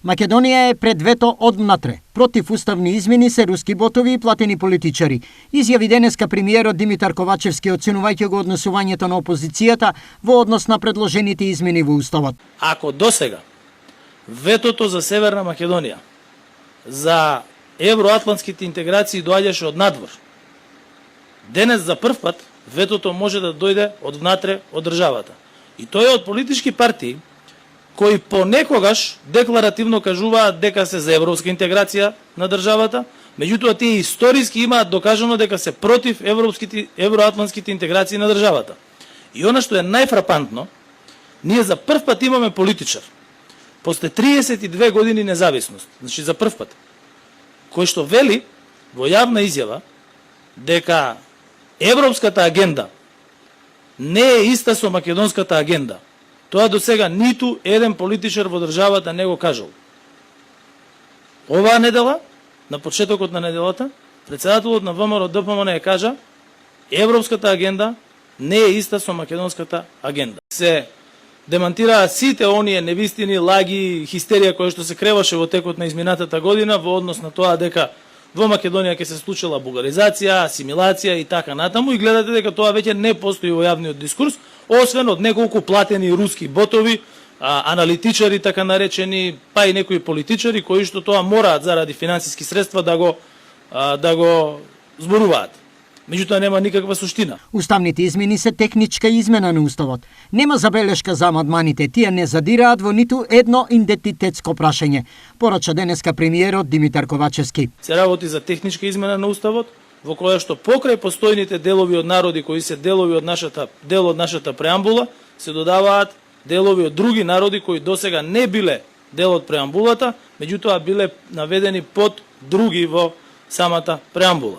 Македонија е пред вето однатре. Против уставни измени се руски ботови и платени политичари. Изјави денеска премиерот Димитар Ковачевски оценувајќи го однесувањето на опозицијата во однос на предложените измени во уставот. Ако досега ветото за Северна Македонија за евроатлантските интеграции доаѓаше од надвор, денес за прв пат ветото може да дојде од внатре од државата. И тоа е од политички партии кои понекогаш декларативно кажуваат дека се за европска интеграција на државата, меѓутоа тие историски имаат докажано дека се против евроатлантските интеграции на државата. И она што е најфрапантно, ние за прв пат имаме политичар, после 32 години независност, значи за прв пат, кој што вели во јавна изјава дека европската агенда не е иста со македонската агенда. Тоа до сега ниту еден политичар во државата не го кажал. Оваа недела, на почетокот на неделата, председателот на ВМРО ДПМН кажа европската агенда не е иста со македонската агенда. Се демантираат сите оние невистини, лаги, хистерија која што се креваше во текот на изминатата година во однос на тоа дека во Македонија ќе се случила бугаризација, асимилација и така натаму, и гледате дека тоа веќе не постои во јавниот дискурс, освен од неколку платени руски ботови, аналитичари така наречени, па и некои политичари кои што тоа мораат заради финансиски средства да го зборуваат. Меѓутоа нема никаква суштина. Уставните измени се техничка измена на уставот. Нема забелешка за амандманите, тие не задираат во ниту едно идентитетско прашање, порача денеска премиерот Димитар Ковачевски. Се работи за техничка измена на уставот, во која што покрај постојните делови од народи кои се дел од нашата преамбула, се додаваат делови од други народи кои досега не биле дел од преамбулата, меѓутоа биле наведени под други во самата преамбула.